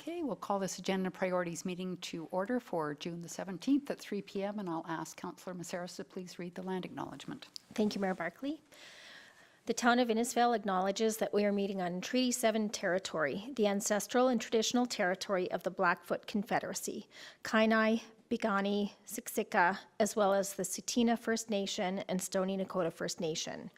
Okay, we'll call this agenda priorities meeting to order for June the 17th at 3 p.m. and I'll ask Councillor Messaros to please read the land acknowledgement. Thank you, Mayor Barclay. The town of Innisfail acknowledges that we are meeting on Treaty 7 territory, the ancestral and traditional territory of the Blackfoot Confederacy, Kainai, Piikani, Siksika, as well as the Tsuut'ina First Nation and Stoney Nakoda First Nation.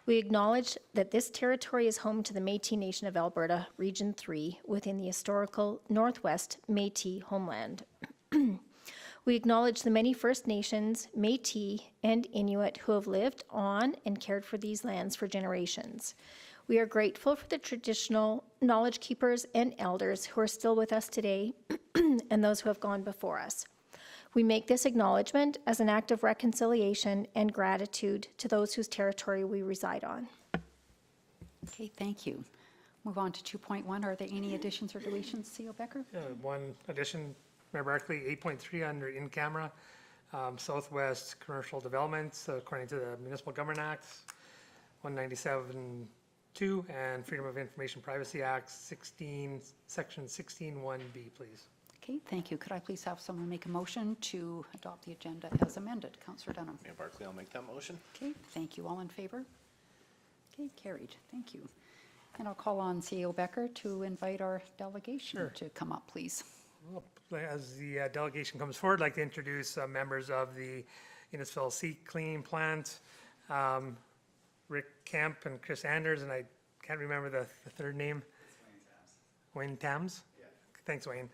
We acknowledge that this territory is home to the Métis Nation of Alberta, Region 3, within the historical Northwest Métis homeland. We acknowledge the many First Nations, Métis, and Inuit who have lived on and cared for these lands for generations. We are grateful for the traditional knowledge keepers and elders who are still with us today and those who have gone before us. We make this acknowledgement as an act of reconciliation and gratitude to those whose territory we reside on. Okay, thank you. Move on to 2.1. Are there any additions or deletions, CO Becker? One addition, Mayor Barclay, 8.3 under in camera, Southwest Commercial Developments, according to the Municipal Government Act, 197.2, and Freedom of Information Privacy Act, 16, Section 16.1B, please. Okay, thank you. Could I please have someone make a motion to adopt the agenda as amended? Councillor Dunham. Mayor Barclay, I'll make that motion. Okay, thank you. All in favor? Okay, carried. Thank you. And I'll call on CEO Becker to invite our delegation to come up, please. Well, as the delegation comes forward, I'd like to introduce members of the Innisfail Seat Cleaning Plant, Rick Kemp and Chris Anders, and I can't remember the third name. Wayne Tams? Yeah. Thanks, Wayne.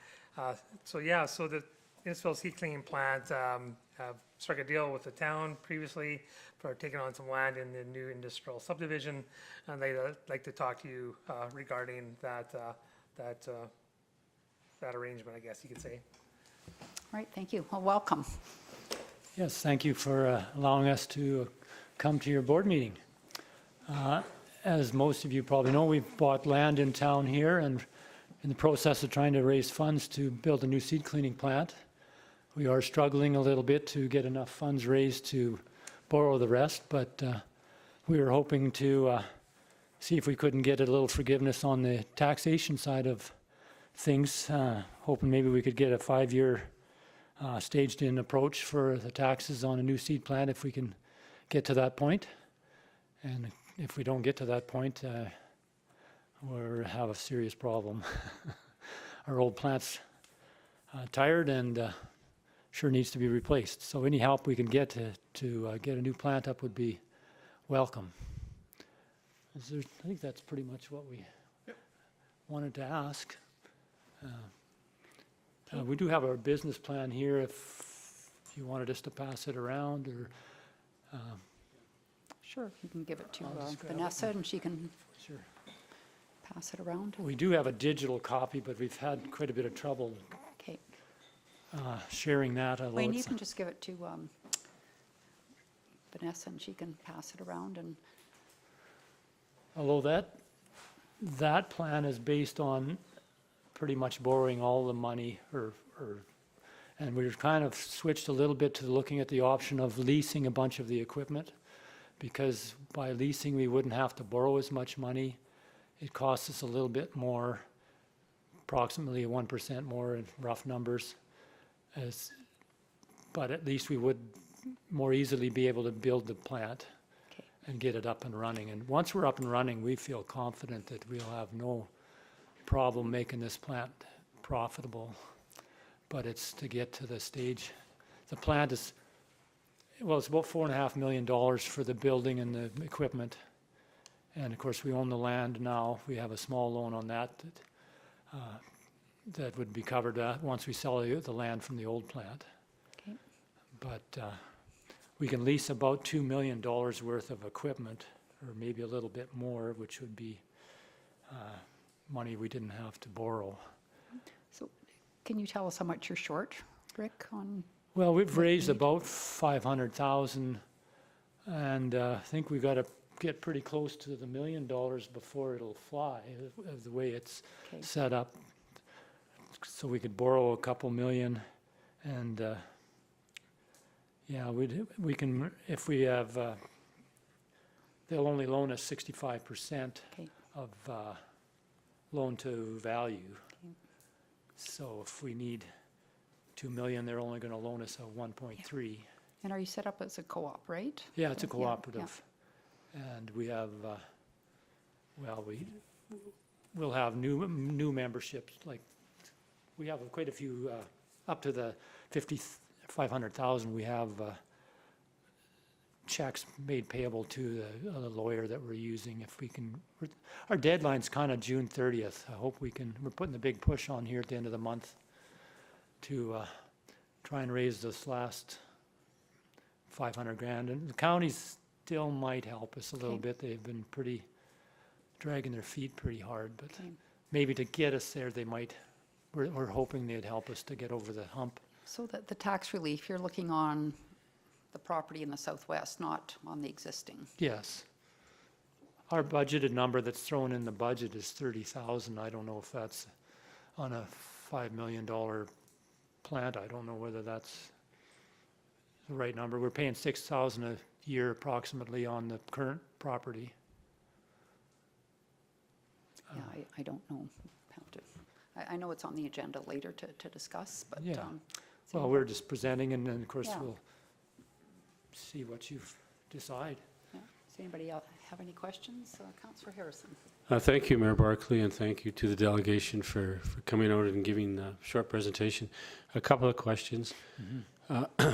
So the Innisfail Seat Cleaning Plant have struck a deal with the town previously for taking on some land in the new industrial subdivision, and they'd like to talk to you regarding that arrangement, I guess you could say. All right, thank you. Well, welcome. Yes, thank you for allowing us to come to your board meeting. As most of you probably know, we've bought land in town here and in the process of trying to raise funds to build a new seed cleaning plant. We are struggling a little bit to get enough funds raised to borrow the rest, but we were hoping to see if we couldn't get a little forgiveness on the taxation side of things, hoping maybe we could get a 5-year staged-in approach for the taxes on a new seed plant if we can get to that point. And if we don't get to that point, we'll have a serious problem. Our old plant's tired and sure needs to be replaced. So any help we can get to get a new plant up would be welcome. I think that's pretty much what we wanted to ask. We do have our business plan here if you wanted us to pass it around, or Sure, you can give it to Vanessa and she can pass it around. we do have a digital copy, but we've had quite a bit of trouble Okay. sharing that. Wayne, you can just give it to Vanessa and she can pass it around. And although that plan is based on pretty much borrowing all the money, and we've kind of switched a little bit to looking at the option of leasing a bunch of the equipment, because by leasing we wouldn't have to borrow as much money. It costs us a little bit more, approximately 1% more in rough numbers, but at least we would more easily be able to build the plant and get it up and running. And once we're up and running, we feel confident that we'll have no problem making this plant profitable. But it's to get to the stage. The plant is, well, it's about $4.5 million for the building and the equipment. And of course, we own the land now. We have a small loan on that that would be covered once we sell the land from the old plant. okay. But we can lease about $2 million worth of equipment, or maybe a little bit more, which would be money we didn't have to borrow. So can you tell us how much you're short, Rick, on? Well, we've raised about $500,000, and I think we got to get pretty close to the $1 million before it'll fly, the way it's set up. So we could borrow a couple million, and yeah, we can, if we have, they'll only loan us 65% of loan to value. So if we need 2 million, they're only going to loan us a 1.3. And are you set up as a co-op, right? Yeah, it's a Yeah, cooperative. And we have, we'll have new memberships, like, we have quite a few, up to the 500,000, we have checks made payable to the lawyer that we're using. If we can, our deadline's kind of June 30th. I hope we're putting a big push on here at the end of the month to try and raise this last 500 grand. And the counties still might help us a little Okay. bit. They've been dragging their feet pretty hard, but Okay. maybe to get us there, we're hoping they'd help us to get over the hump. So that the tax relief, you're looking on the property in the southwest, not on the existing. Yes. Our budgeted number that's thrown in the budget is 30,000. I don't know if that's on a $5 million plant. I don't know whether that's the right number. We're paying 6,000 a year approximately on the current property. Yeah, I don't know how to, I know it's on the agenda later to discuss, but. Yeah. so- Well, we're just presenting, and then, of course, Yeah. we'll see what you decide. Yeah. Does anybody else have any questions? Councillor Harrison. Thank you, Mayor Barclay, and thank you to the delegation for coming out and giving a short presentation. A couple of questions.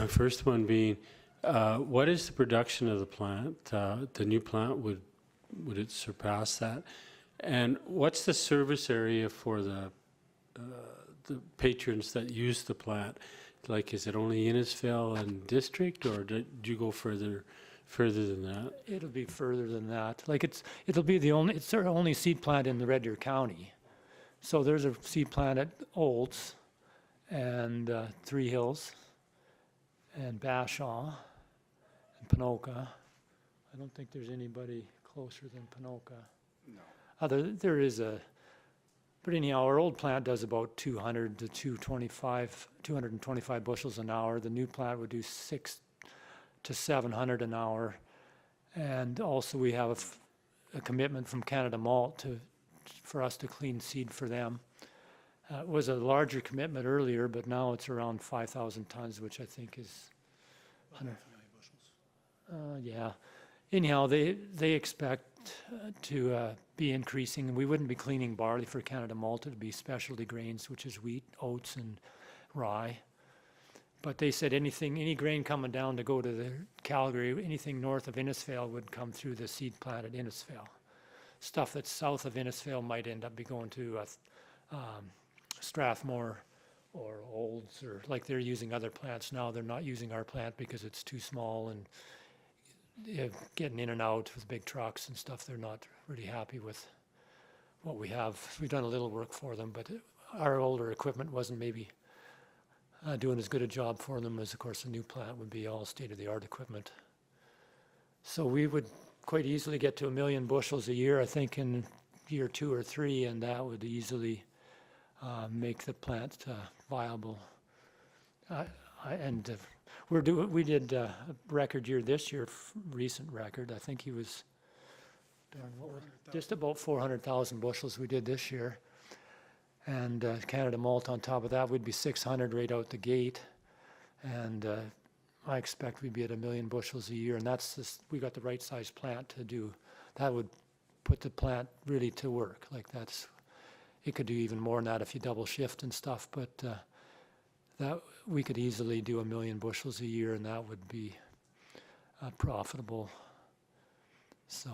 First one being, what is the production of the plant? The new plant, would it surpass that? And what's the service area for the patrons that use the plant? Like, is it only Innisfail and district, or do you go further than that? It'll be further than that. Like it's our only seed plant in the Red Deer County. So there's a seed plant at Olds and Three Hills and Bashaw and Panoka. I don't think there's anybody closer than Panoka. No. There is but anyhow, our old plant does about 200 to 225 bushels an hour. The new plant would do 600 to 700 an hour. And also we have a commitment from Canada Malt for us to clean seed for them. It was a larger commitment earlier, but now it's around 5,000 tons, which I think is 100. Yeah. Anyhow, they expect to be increasing. We wouldn't be cleaning barley for Canada Malt. It would be specialty grains, which is wheat, oats, and rye. But they said any grain coming down to go to the Calgary, anything north of Innisfail would come through the seed plant at Innisfail. Stuff that's south of Innisfail might end up going to Strathmore or Olds, or like they're using other plants now. They're not using our plant because it's too small and getting in and out with big trucks and stuff. They're not really happy with what we have. We've done a little work for them, but our older equipment wasn't maybe doing as good a job for them as, of course, the new plant would be all state-of-the-art equipment. So we would quite easily get to 1 million bushels a year, I think, in year 2 or 3, and that would easily make the plant viable. We did a record year this year, recent record. I think he was just about 400,000 bushels we did this year. And Canada Malt on top of that would be 600 right out the gate. And I expect we'd be at 1 million bushels a year. And we got the right size plant to do. That would put the plant really to work. Like it could do even more than that if you double shift and stuff. But that we could easily do 1 million bushels a year, and that would be profitable. So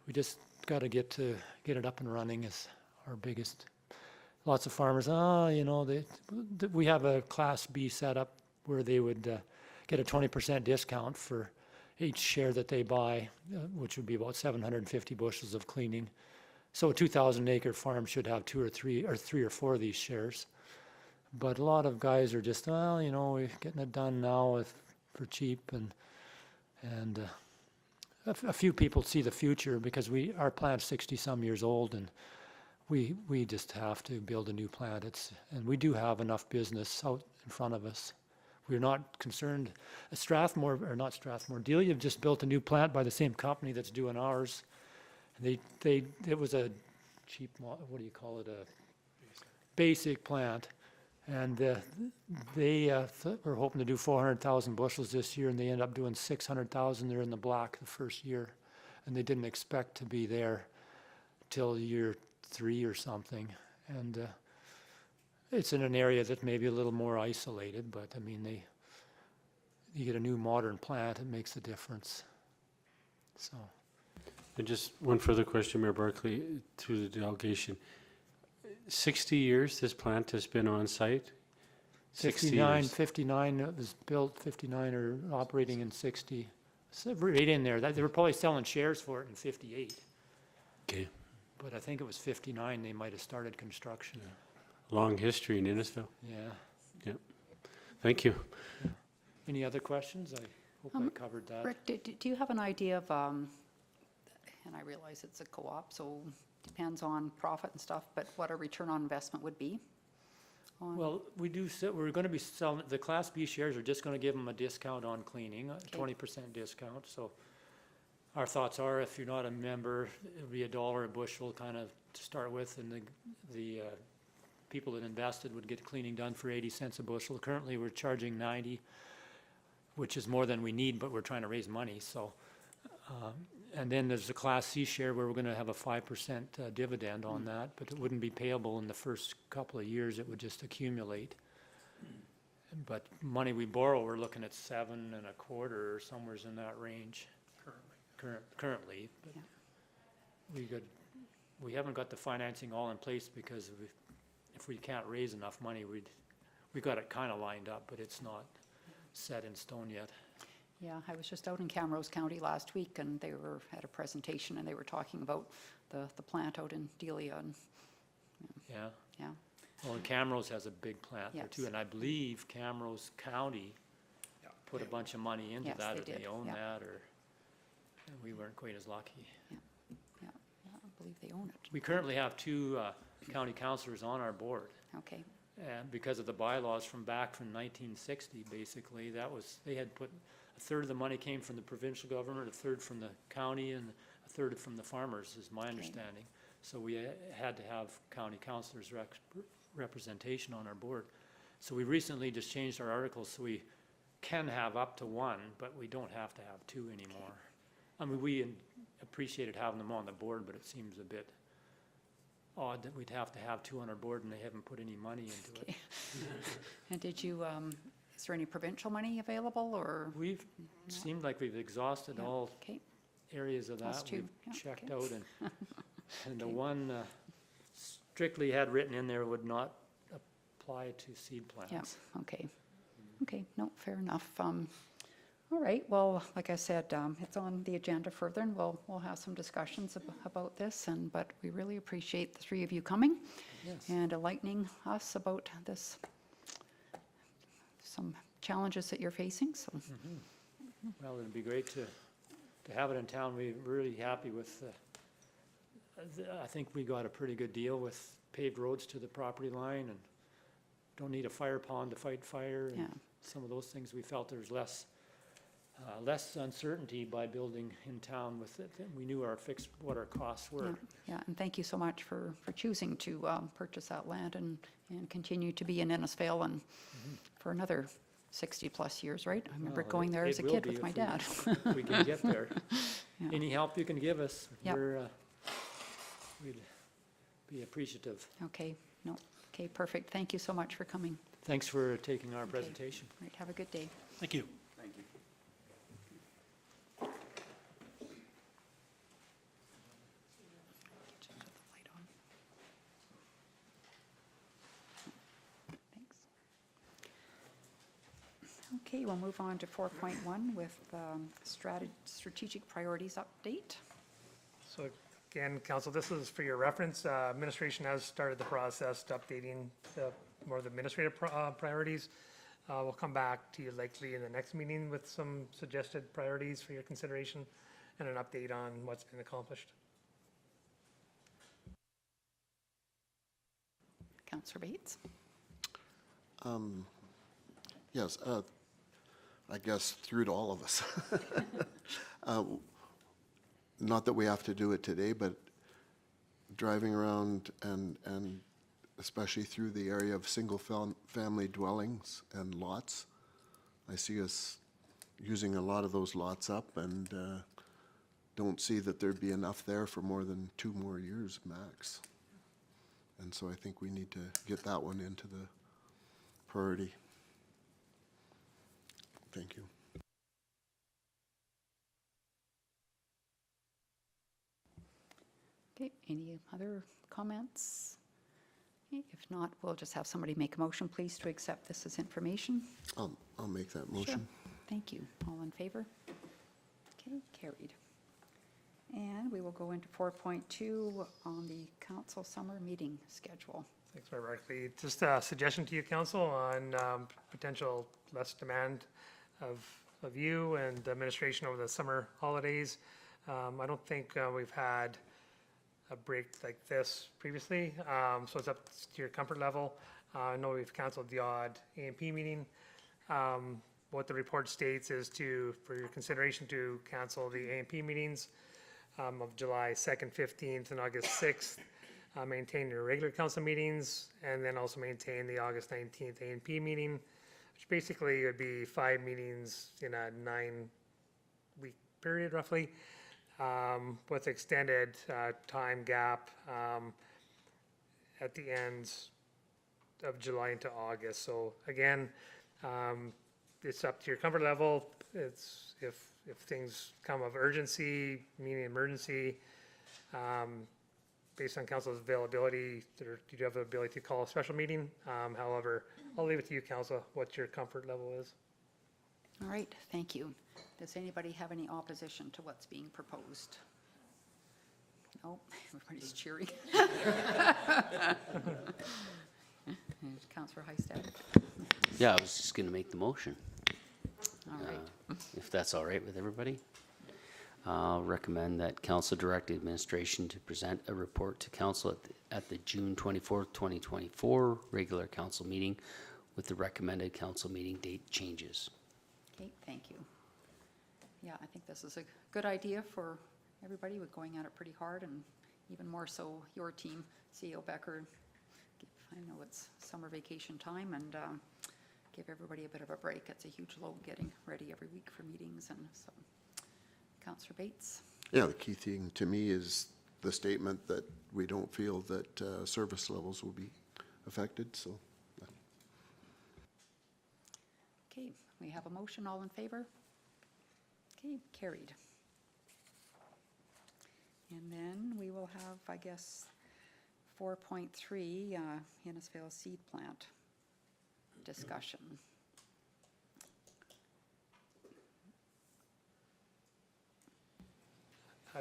we just got to get it up and running is our biggest. Lots of farmers, we have a Class B setup where they would get a 20% discount for each share that they buy, which would be about 750 bushels of cleaning. So a 2,000-acre farm should have 2 or 3 or 4 of these shares. But a lot of guys are just, we're getting it done now for cheap, and a few people see the future because our plant's 60-some years old, and we just have to build a new plant. And we do have enough business out in front of us. We're not concerned. Delia just built a new plant by the same company that's doing ours. And it was a cheap, what do you call it, a basic plant. And they were hoping to do 400,000 bushels this year, and they ended up doing 600,000. They're in the black the first year, and they didn't expect to be there till year 3 or something. And it's in an area that may be a little more isolated, but I mean, you get a new modern plant, it makes a difference. So. And just one further question, Mayor Barclay, through the delegation. 60 years this plant has been on site? 59, it was built, 59 are operating in 60. So right in there, they were probably selling shares for it in 58. Okay. But I think it was 59 they might have started construction. Long history in Innisfail. Yeah. Yep. Thank you. Any other questions? I hope I covered that. Rick, do you have an idea of, and I realize it's a co-op, so depends on profit and stuff, but what a return on investment would be? Well, we're going to be selling, the Class B shares are just going to give them a discount on cleaning, a 20% discount. So our thoughts are, if you're not a member, it'll be $1 a bushel kind of to start with, and the people that invested would get cleaning done for 80 cents a bushel. Currently, we're charging 90, which is more than we need, but we're trying to raise money. So, and then there's the Class C share where we're going to have a 5% dividend on that, but it wouldn't be payable in the first couple of years. It would just accumulate. But money we borrow, we're looking at 7 1/4 or somewhere's in that range. Currently, but we haven't got the financing all in place because if we can't raise enough money, we got it kind of lined up, but it's not set in stone yet. Yeah, I was just out in Camrose County last week, and they were at a presentation, and they were talking about the plant out in Delia, and Yeah. yeah. Well, and Camrose has a big plant there too, Yes. and I believe Camrose County put a bunch of money into Yes, that, they or they did, own yeah. that, or and we weren't quite as lucky. Yeah, I believe they own it. We currently have 2 county councillors on our board. Okay, And because of the bylaws from back from 1960, basically, they had put, a third of the money came from the provincial government, a third from the county, and a third from the farmers, is my understanding. So we had to have county councillors' representation on our board. So we recently just changed our articles so we can have up to 1, but we don't have to have 2 anymore. I mean, we appreciated having them on the board, but it seems a bit odd that we'd have to have 2 on our board and they haven't put any money into it. and did you, is there any provincial money available, or? We've seemed like we've exhausted Yeah, all okay, areas of Us that. too, We've yeah, checked okay. out, and the Okay. one strictly had written in there would not apply to seed plants. yeah, okay, no, fair enough. All right, well, like I said, it's on the agenda further, and we'll have some discussions about this, but we really appreciate the 3 of you coming Yes. and enlightening us about some challenges that you're facing, so. Well, it'd be great to have it in town. We're really happy with, I think we got a pretty good deal with paved roads to the property line, and don't need a fire pond to fight fire. Yeah. And some of those things, we felt there's less uncertainty by building in town with it. We knew what our costs were. Yeah, and thank you so much for choosing to purchase that land and continue to be in Innisfail and for another 60-plus years, right? I remember Well, going there as a it will kid be with my if dad. if we can get there. Yeah. Any help you can give us, Yep. we'd be appreciative. Okay, no, okay, perfect. Thank you so much for coming. Thanks for taking our presentation. Right, have a good day. Thank you. Thanks. Okay, we'll move on to 4.1 with strategic priorities update. So again, council, this is for your reference. Administration has started the process to updating more of the administrative priorities. We'll come back to you likely in the next meeting with some suggested priorities for your consideration and an update on what's been accomplished. Councillor Bates? Yes, I guess through to all of us. Not that we have to do it today, but driving around and especially through the area of single-family dwellings and lots. I see us using a lot of those lots up and don't see that there'd be enough there for more than 2 more years max. And so I think we need to get that one into the priority. Thank you. Okay, any other comments? Okay, if not, we'll just have somebody make a motion, please, to accept this as information. I'll make that motion. Sure. Thank you. All in favor? Okay, carried. And we will go into 4.2 on the council summer meeting schedule. Thanks, Mayor Barclay. Just a suggestion to you, council, on potential less demand of you and administration over the summer holidays. I don't think we've had a break like this previously, so it's up to your comfort level. I know we've canceled the odd A&P meeting. What the report states is for your consideration to cancel the A&P meetings of July 2nd, 15th, and August 6th. Maintain your regular council meetings, and then also maintain the August 19th A&P meeting, which basically would be 5 meetings in a 9-week period roughly, with extended time gap at the end of July into August. So again, it's up to your comfort level. It's if things come of urgency, meaning emergency, based on council's availability, or you do have the ability to call a special meeting. However, I'll leave it to you, council, what your comfort level is. All right, thank you. Does anybody have any opposition to what's being proposed? No, everybody's cheering. Councillor Heistad. Yeah, I was just going to make the motion, All right. if that's all right with everybody. I'll recommend that council direct administration to present a report to council at the June 24th, 2024 regular council meeting with the recommended council meeting date changes. Okay, thank you. Yeah, I think this is a good idea for everybody. We're going at it pretty hard, and even more so your team, CEO Becker. I know it's summer vacation time, and give everybody a bit of a break. It's a huge load getting ready every week for meetings, and so. Councillor Bates. Yeah, the key thing to me is the statement that we don't feel that service levels will be affected, so. Okay, we have a motion. All in favor? Okay, carried. And then we will have, I guess, 4.3, Innisfail seed plant discussion.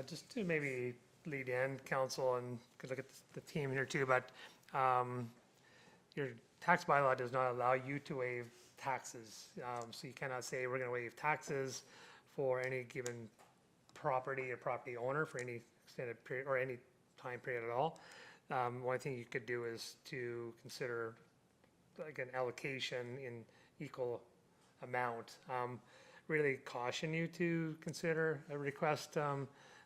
Just to maybe lead in, council, and could look at the team here too, but your tax bylaw does not allow you to waive taxes. So you cannot say we're going to waive taxes for any given property or property owner for any extended period or any time period at all. One thing you could do is to consider like an allocation in equal amount. Really caution you to consider a request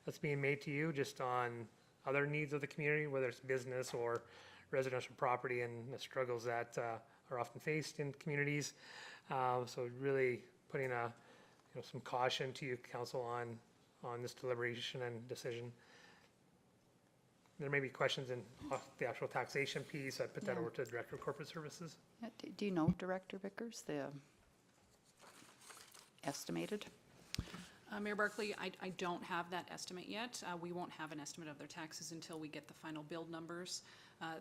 that's being made to you just on other needs of the community, whether it's business or residential property, and the struggles that are often faced in communities. So really putting some caution to you, council, on this deliberation and decision. There may be questions in the actual taxation piece. I put that over to the Director of Corporate Services. Do you know, Director Vickers, the estimated? Mayor Barclay, I don't have that estimate yet. We won't have an estimate of their taxes until we get the final build numbers.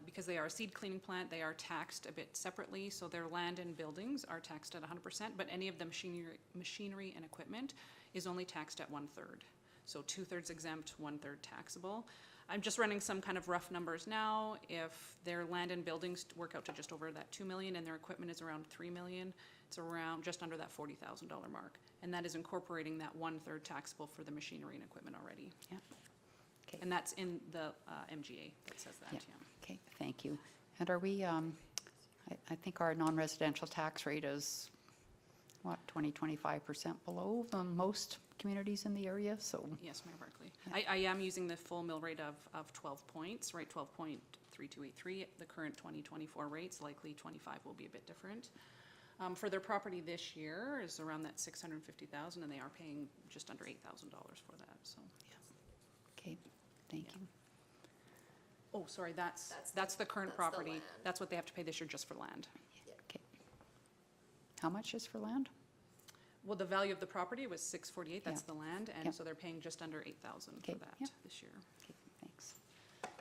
Because they are a seed cleaning plant, they are taxed a bit separately. So their land and buildings are taxed at 100%, but any of the machinery and equipment is only taxed at 1/3. So 2/3 exempt, 1/3 taxable. I'm just running some kind of rough numbers now. If their land and buildings work out to just over that $2 million and their equipment is around $3 million, it's around just under that $40,000 mark. And that is incorporating that 1/3 taxable for the machinery and equipment already. Yeah. Okay. And that's in the MGA that says that, Yeah. yeah. Okay, thank you. And are we, I think our non-residential tax rate is, what, 20-25% below most communities in the area, so. Yes, Mayor Barclay. I am using the full mill rate of 12 points, right, 12.3 3283, the current 2024 rates, likely 25 will be a bit different. For their property this year is around that 650,000, and they are paying just under $8,000 for that, so, yeah. Okay, thank you. Oh, sorry, that's the current property. That's what they have to pay this year just for land. Okay. How much is for land? Well, the value of the property was 648, that's Yeah. the land, and Yep. so they're paying just under 8,000 Okay, for that yep. this year. Okay, thanks.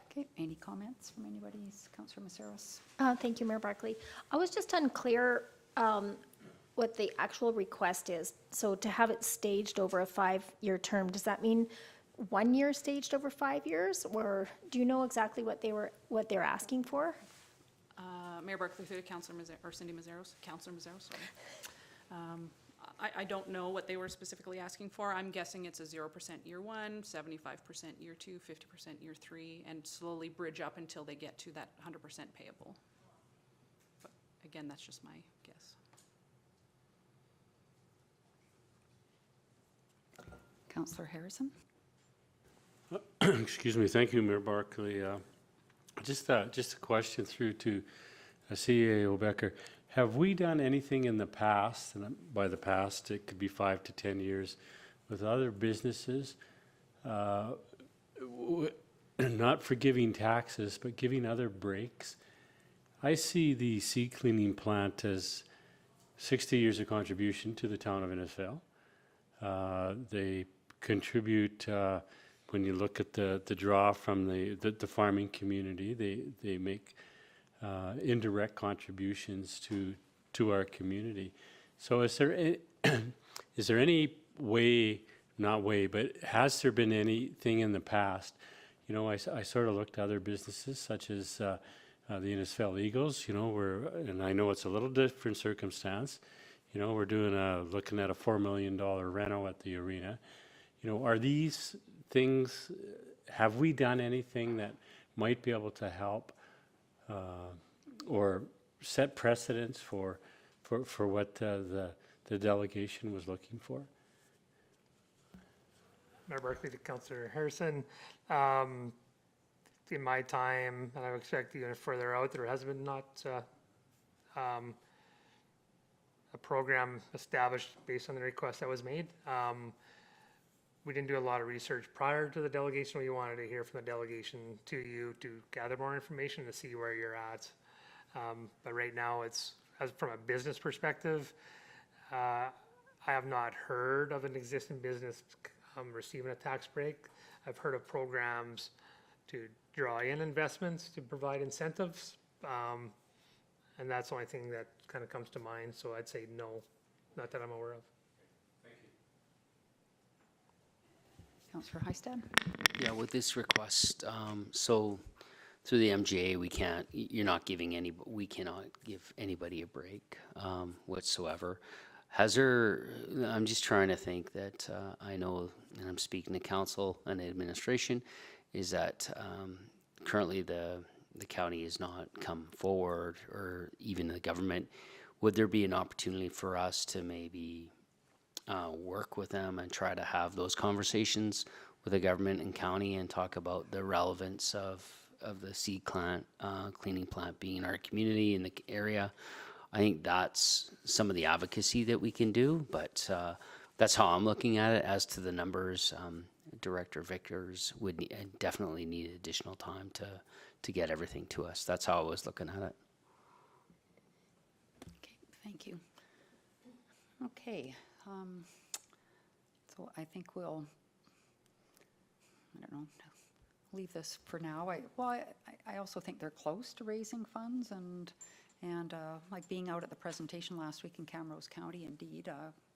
Okay, any comments from anybody? Councillor Messaros? Thank you, Mayor Barclay. I was just unclear what the actual request is. So to have it staged over a 5-year term, does that mean 1 year staged over 5 years? Or do you know exactly what they're asking for? Mayor Barclay through to Councillor Councillor Messaros, sorry. I don't know what they were specifically asking for. I'm guessing it's a 0% year 1, 75% year 2, 50% year 3, and slowly bridge up until they get to that 100% payable. But again, that's just my guess. Councillor Harrison? Excuse me. Thank you, Mayor Barclay. Just a question through to CAO Becker. Have we done anything in the past, and by the past, it could be 5 to 10 years, with other businesses, not for giving taxes, but giving other breaks? I see the seed cleaning plant as 60 years of contribution to the town of Innisfail. They contribute, when you look at the draw from the farming community, they make indirect contributions to our community. So is there any way, not way, but has there been anything in the past? You know, I sort of looked at other businesses such as the Innisfail Eagles, you know, and I know it's a little different circumstance. You know, we're looking at a $4 million reno at the arena. You know, are these things, have we done anything that might be able to help or set precedents for what the delegation was looking for? Mayor Barclay to Councillor Harrison. In my time, and I would expect even further out, there has been not a program established based on the request that was made. We didn't do a lot of research prior to the delegation. We wanted to hear from the delegation to you to gather more information to see where you're at. But right now, from a business perspective, I have not heard of an existing business receiving a tax break. I've heard of programs to draw in investments to provide incentives, and that's the only thing that kind of comes to mind. So I'd say no, not that I'm aware of. Councillor Heistad? Yeah, with this request, so through the MGA, we cannot give anybody a break whatsoever. I'm just trying to think that I know, and I'm speaking to council and administration, is that currently the county has not come forward, or even the government. Would there be an opportunity for us to maybe work with them and try to have those conversations with the government and county and talk about the relevance of the seed cleaning plant being in our community in the area? I think that's some of the advocacy that we can do, but that's how I'm looking at it. As to the numbers, Director Vickers would definitely need additional time to get everything to us. That's how I was looking at it. Okay, thank you. Okay, so I think we'll, I don't know, leave this for now. I also think they're close to raising funds, and like being out at the presentation last week in Camrose County, indeed,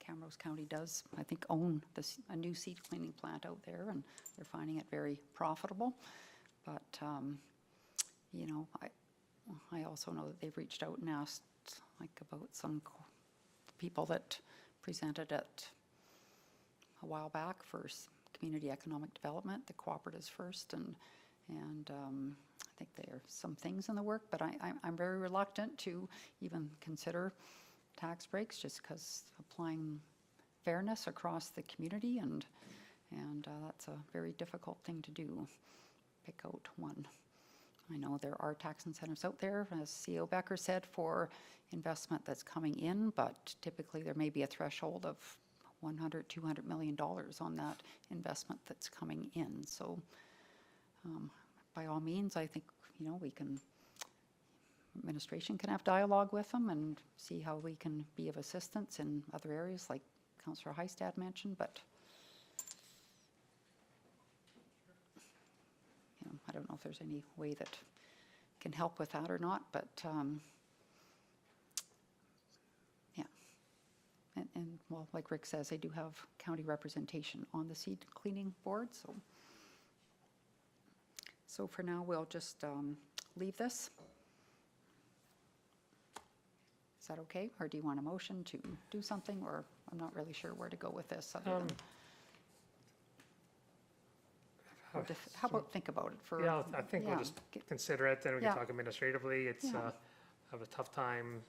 Camrose County does, I think, own a new seed cleaning plant out there, and they're finding it very profitable. But, you know, I also know that they've reached out and asked, like, about some people that presented it a while back for community economic development, the cooperatives first, and I think there are some things in the work, but I'm very reluctant to even consider tax breaks, just because applying fairness across the community, and that's a very difficult thing to do. Pick out one. I know there are tax incentives out there, as CEO Becker said, for investment that's coming in, but typically there may be a threshold of $100, $200 million on that investment that's coming in. So by all means, I think, we can, administration can have dialogue with them and see how we can be of assistance in other areas like Councillor Heistad mentioned, but I don't know if there's any way that can help with that or not, but yeah. And well, like Rick says, they do have county representation on the seed cleaning board, so for now, we'll just leave this. Is that okay? Or do you want a motion to do something, or I'm not really sure where to go with this other than. How about think about it for? Yeah, I think we'll just consider it, then we can Yeah. talk administratively. It's, Yeah. have a tough time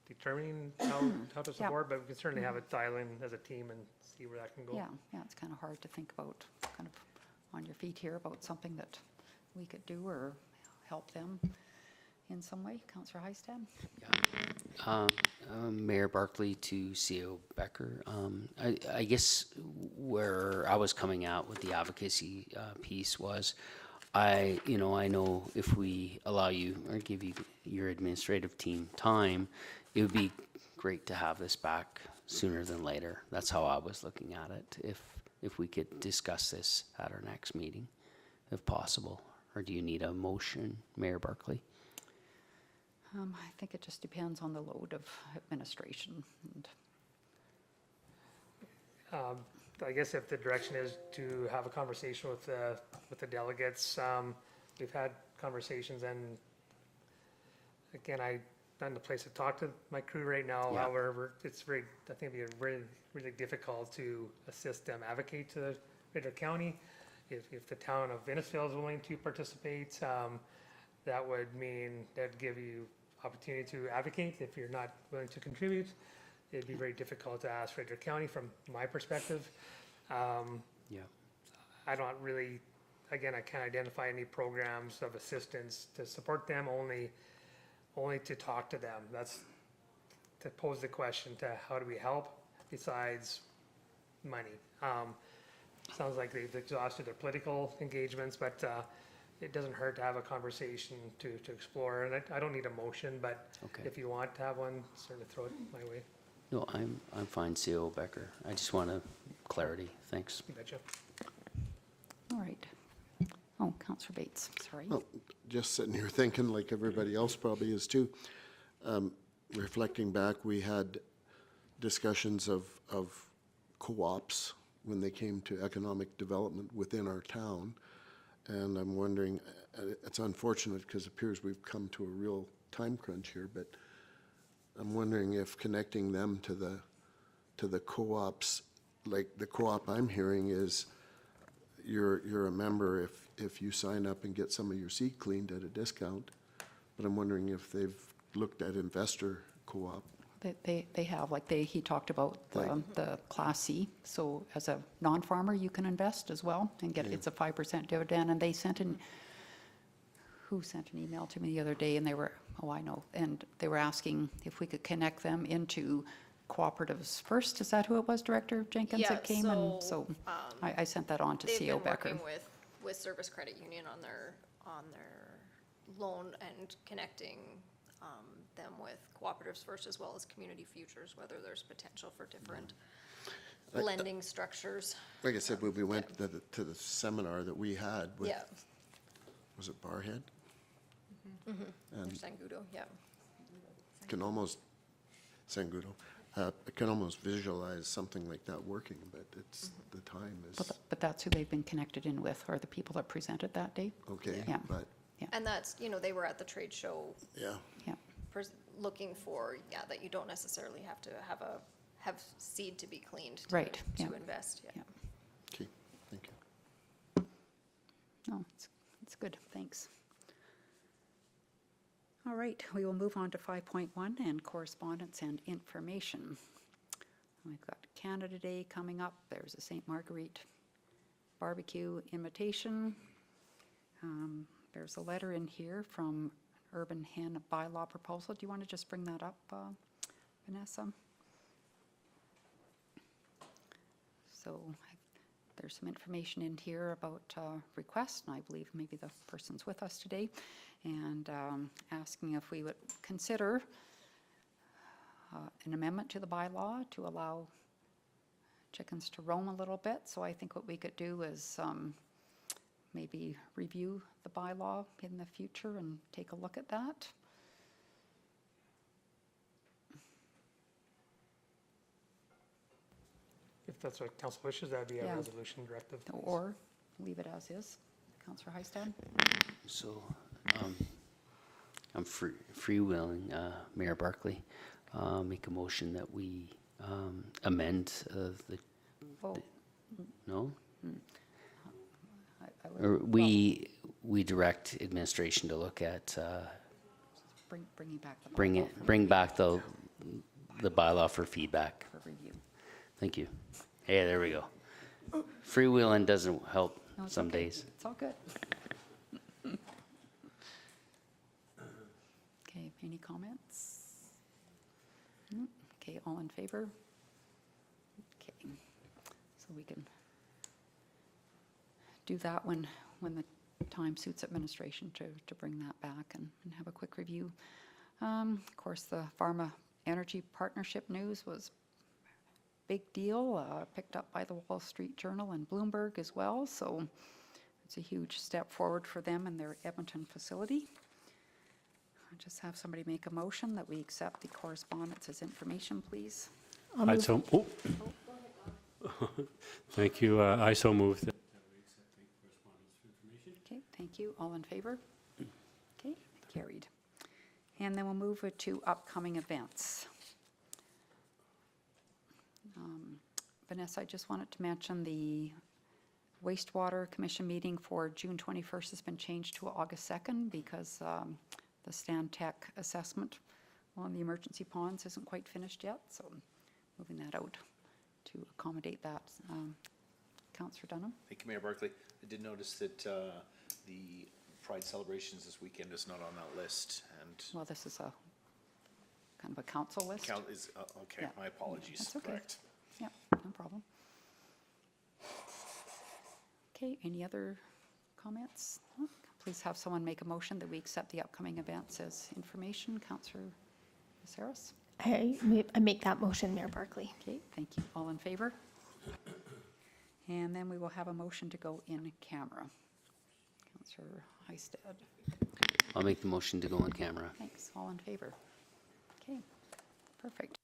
determining how to support, but we can certainly have it dial in as a team and see where that can go. Yeah, it's kind of hard to think about, kind of on your feet here, about something that we could do or help them in some way. Councillor Heistad? Mayor Barclay to CEO Becker. I guess where I was coming out with the advocacy piece was, I know if we allow you or give you your administrative team time, it would be great to have this back sooner than later. That's how I was looking at it. If we could discuss this at our next meeting, if possible. Or do you need a motion, Mayor Barclay? I think it just depends on the load of administration. And I guess if the direction is to have a conversation with the delegates, we've had conversations, and again, I'm not in the place to talk to my crew right now. Yeah. However, it's I think it'd be really, really difficult to assist them advocate to the Ritter County. If the town of Innisfail is willing to participate, that would mean that'd give you opportunity to advocate. If you're not willing to contribute, it'd be very difficult to ask Ritter County from my perspective. Yeah. I don't really, again, I can't identify any programs of assistance to support them, only to talk to them. That's to pose the question to how do we help besides money. Sounds like they've exhausted their political engagements, but it doesn't hurt to have a conversation to explore. And I don't need a motion, but Okay. if you want to have one, certainly throw it my way. No, I'm fine, CEO Becker. I just want clarity. Thanks. You betcha. all right. Oh, Councillor Bates, sorry. Well, just sitting here thinking, like everybody else probably is too, reflecting back, we had discussions of co-ops when they came to economic development within our town. And I'm wondering, it's unfortunate because it appears we've come to a real time crunch here, but I'm wondering if connecting them to the co-ops, like the co-op I'm hearing is you're a member if you sign up and get some of your seed cleaned at a discount. But I'm wondering if they've looked at investor co-op. They have, like he talked about the Class C. So as a non-farmer, you can invest as well and get, it's a 5% dividend. And they sent who sent an email to me the other day, and they were, I know, and they were asking if we could connect them into cooperatives first. Is that who it was, Director Jenkins, Yeah, that came? And so I sent that on to They've CO been Becker. working with Service Credit Union on their loan and connecting them with cooperatives first, as well as community futures, whether there's potential for different lending structures. Like I said, when we went to the seminar that we had with, Yeah, was it Barhead? or And Sangudo, yeah. can almost, Sangudo, I can almost visualize something like that working, but it's, the time is, But that's who they've been connected in with, or the people that presented that day. okay, Yeah. but, And that's, they were at the trade show yeah. Yeah. looking for, that you don't necessarily have to have seed to be cleaned Right, to yeah. invest, Yeah. Okay, thank you. No, it's good, thanks. All right, we will move on to 5.1 and correspondence and information. We've got Canada Day coming up. There's a St. Marguerite barbecue invitation. There's a letter in here from Urban Hen bylaw proposal. Do you want to just bring that up, Vanessa? So there's some information in here about requests, and I believe maybe the person's with us today, and asking if we would consider an amendment to the bylaw to allow chickens to roam a little bit. So I think what we could do is maybe review the bylaw in the future and take a look at that. If that's what council wishes, that'd be a Yeah. resolution directive. Or leave it as is. Councillor Heistad? So, I'm freewheeling, Mayor Barclay, make a motion that we amend the, Oh, no? I would- Or well, we direct administration to look at, bringing back the bylaw bring back the bylaw for feedback. for review. Thank you. Hey, there we go. Freewheeling doesn't help No, it's some okay. days. It's all good. Okay, any comments? Okay, all in favor? Okay, so we can do that when the time suits administration to bring that back and have a quick review. Of course, the Pharma Energy Partnership news was big deal, picked up by the Wall Street Journal and Bloomberg as well, so it's a huge step forward for them in their Edmonton facility. I'll just have somebody make a motion that we accept the correspondence as information, please. I so, oh. Thank you. I so move that. Okay, thank you. All in favor? Okay, carried. And then we'll move it to upcoming events. Vanessa, I just wanted to mention the wastewater commission meeting for June 21st has been changed to August 2nd because the Stan Tech assessment on the emergency ponds isn't quite finished yet, so moving that out to accommodate that. Councillor Dunham? Thank you, Mayor Barclay. I did notice that the Pride celebrations this weekend is not on that list, and Well, this is a kind of a council list. count is, okay, Yeah. my apologies, That's okay. correct. Yeah, no problem. Okay, any other comments? No? Please have someone make a motion that we accept the upcoming events as information. Councillor Messaros? I make that motion, Mayor Barclay. Okay, thank you. All in favor? And then we will have a motion to go in camera. Councillor Heistad. I'll make the motion to go on camera. Thanks. All in favor? Okay, perfect.